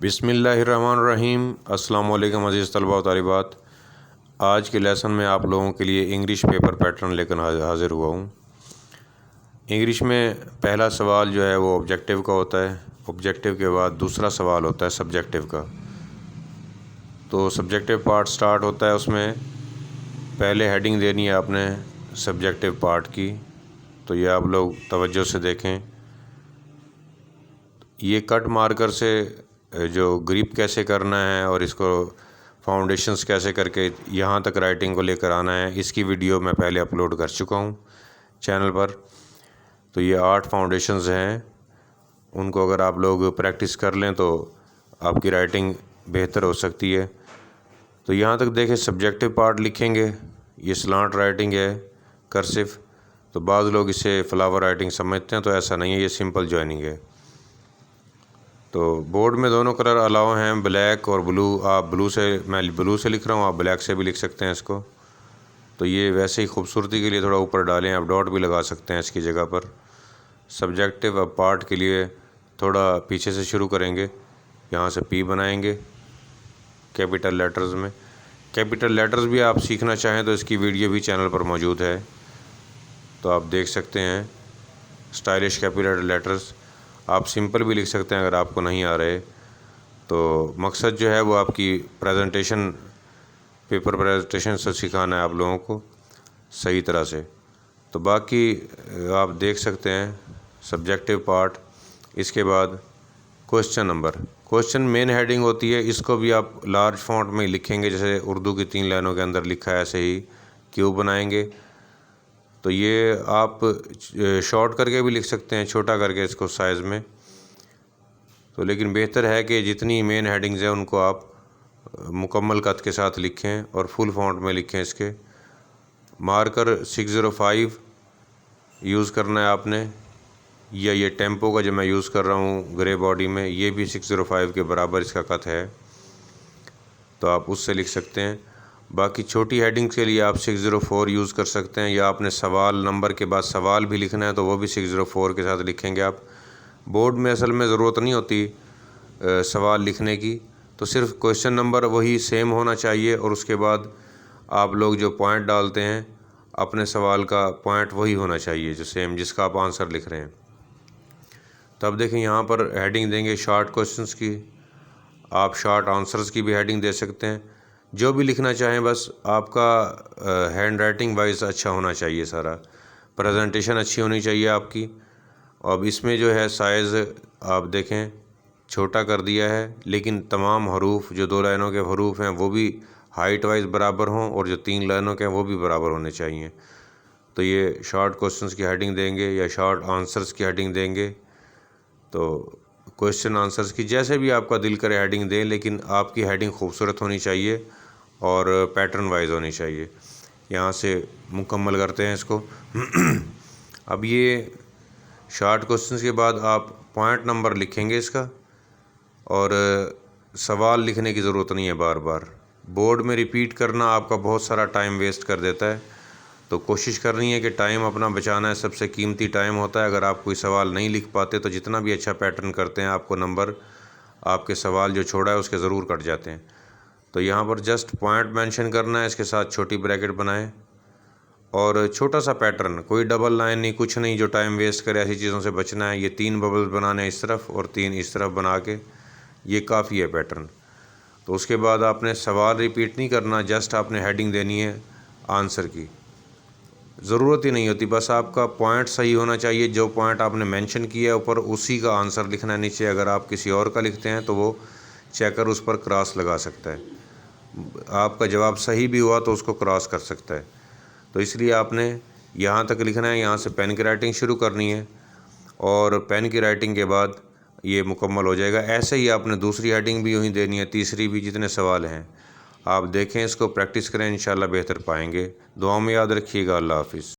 बिस्मिल्लाहिर्रहमानिर्रहीम। अस्सलाम वालेकुम अज़ीज़ तलबा व तालिबात। आज के लेसन में आप लोगों के लिए इंग्लिश पेपर पैटर्न लेकर हाज़िर हुआ हूँ। इंग्लिश में पहला सवाल जो है वो ऑब्जेक्टिव का होता है। ऑब्जेक्टिव के बाद दूसरा सवाल होता है सब्जेक्टिव का। तो सब्जेक्टिव पार्ट स्टार्ट होता है, उसमें पहले हेडिंग देनी है आपने सब्जेक्टिव पार्ट की। तो ये आप लोग तवज्जो से देखें। ये कट मार्कर से जो ग्रिप कैसे करना है और इसको फाउंडेशंस कैसे करके यहाँ तक राइटिंग को लेकर आना है, इसकी वीडियो मैं पहले अपलोड कर चुका हूँ चैनल पर। तो ये 8 फाउंडेशंस हैं, उनको अगर आप लोग प्रैक्टिस कर लें तो आपकी राइटिंग बेहतर हो सकती है। तो यहाँ तक देखें, सब्जेक्टिव पार्ट लिखेंगे, ये स्लांट राइटिंग है, कर्सिव। तो बाज़ लोग इसे फ्लावर राइटिंग समझते हैं, तो ऐसा नहीं है, ये सिंपल जॉइनिंग है। तो बोर्ड में दोनों कलर अलाउ हैं, ब्लैक और ब्लू। आप ब्लू से, मैं ब्लू से लिख रहा हूँ, आप ब्लैक से भी लिख सकते हैं इसको। तो ये वैसे ही खूबसूरती के लिए थोड़ा ऊपर डालें, आप डॉट भी लगा सकते हैं इसकी जगह पर। सब्जेक्टिव अब पार्ट के लिए थोड़ा पीछे से शुरू करेंगे, यहाँ से पी बनाएंगे कैपिटल लेटर्स में। कैपिटल लेटर्स भी आप सीखना चाहें तो इसकी वीडियो भी चैनल पर मौजूद है, तो आप देख सकते हैं। स्टाइलिश कैपिटल लेटर्स आप सिंपल भी लिख सकते हैं अगर आपको नहीं आ रहे। तो मकसद जो है वो आपकी प्रेजेंटेशन, पेपर प्रेजेंटेशन से सिखाना है आप लोगों को सही तरह से। तो बाकी आप देख सकते हैं सब्जेक्टिव पार्ट। इसके बाद question number, question main heading होती है, इसको भी आप लार्ज फॉन्ट में लिखेंगे, जैसे उर्दू की 3 लाइनों के अंदर लिखा है, ऐसे ही क्यों बनाएंगे। तो ये आप शॉर्ट करके भी लिख सकते हैं, छोटा करके इसको साइज़ में। तो लेकिन बेहतर है कि जितनी मेन हेडिंग्स हैं उनको आप मुकम्मल कद के साथ लिखें और फुल फॉन्ट में लिखें। इसके मार्कर 605 यूज़ करना है आपने, या ये टेम्पो का जो मैं यूज़ कर रहा हूँ ग्रे बॉडी में, ये भी 605 के बराबर इसका कद है, तो आप उससे लिख सकते हैं। बाकी छोटी हेडिंग्स के लिए आप 604 यूज़ कर सकते हैं, या आपने सवाल नंबर के बाद सवाल भी लिखना है तो वो भी 604 के साथ लिखेंगे आप। बोर्ड में असल में ज़रूरत नहीं होती सवाल लिखने की, तो सिर्फ क्वेश्चन नंबर वही सेम होना चाहिए, और उसके बाद आप लोग जो पॉइंट डालते हैं अपने सवाल का पॉइंट वही होना चाहिए जो सेम, जिसका आप आंसर लिख रहे हैं। तो अब देखें, यहाँ पर हेडिंग देंगे शॉर्ट क्वेश्चंस की, आप शॉर्ट आंसर्स की भी हेडिंग दे सकते हैं। जो भी लिखना चाहें, बस आपका हैंड राइटिंग वाइज अच्छा होना चाहिए, सारा प्रेजेंटेशन अच्छी होनी चाहिए आपकी। अब इसमें जो है साइज़ आप देखें छोटा कर दिया है, लेकिन तमाम हरूफ जो 2 लाइनों के हरूफ हैं वो भी हाइट वाइज बराबर हों, और जो 3 लाइनों के हैं वो भी बराबर होने चाहिए। तो ये शॉर्ट क्वेश्चंस की हेडिंग देंगे या शॉर्ट आंसर्स की हेडिंग देंगे। तो क्वेश्चन आंसर्स की जैसे भी आपका दिल करे हेडिंग दें, लेकिन आपकी हेडिंग खूबसूरत होनी चाहिए और पैटर्न वाइज होनी चाहिए। यहाँ से मुकम्मल करते हैं इसको। अब ये शॉर्ट क्वेश्चंस के बाद आप पॉइंट नंबर लिखेंगे इसका, और सवाल लिखने की ज़रूरत नहीं है बार बार। बोर्ड में रिपीट करना आपका बहुत सारा टाइम वेस्ट कर देता है, तो कोशिश करनी है कि टाइम अपना बचाना है, सबसे कीमती टाइम होता है। अगर आप कोई सवाल नहीं लिख पाते तो जितना भी अच्छा पैटर्न करते हैं, आपको नंबर आपके सवाल जो छोड़ा है उसके ज़रूर कट जाते हैं। तो यहाँ पर जस्ट पॉइंट मेंशन करना है, इसके साथ छोटी ब्रैकेट बनाएं, और छोटा सा पैटर्न, कोई डबल लाइन नहीं, कुछ नहीं जो टाइम वेस्ट करे, ऐसी चीज़ों से बचना है। ये 3 बबल्स बनाने हैं इस तरफ और 3 इस तरफ बना के, ये काफ़ी है पैटर्न। तो उसके बाद आपने सवाल रिपीट नहीं करना, जस्ट आपने हेडिंग देनी है आंसर की, ज़रूरत ही नहीं होती, बस आपका पॉइंट सही होना चाहिए। जो पॉइंट आपने मेंशन किया है ऊपर, उसी का आंसर लिखना है नीचे। अगर आप किसी और का लिखते हैं तो वो चेकर उस पर क्रॉस लगा सकता है, आपका जवाब सही भी हुआ तो उसको क्रॉस कर सकता है। तो इसलिए आपने यहाँ तक लिखना है, यहाँ से पेन की राइटिंग शुरू करनी है, और पेन की राइटिंग के बाद ये मुकम्मल हो जाएगा। ऐसे ही आपने दूसरी हेडिंग भी यूँ देनी है, तीसरी भी, जितने सवाल हैं आप देखें, इसको प्रैक्टिस करें, इंशाल्लाह बेहतर पाएंगे। दुआ में याद रखिएगा। अल्लाह हाफिज़।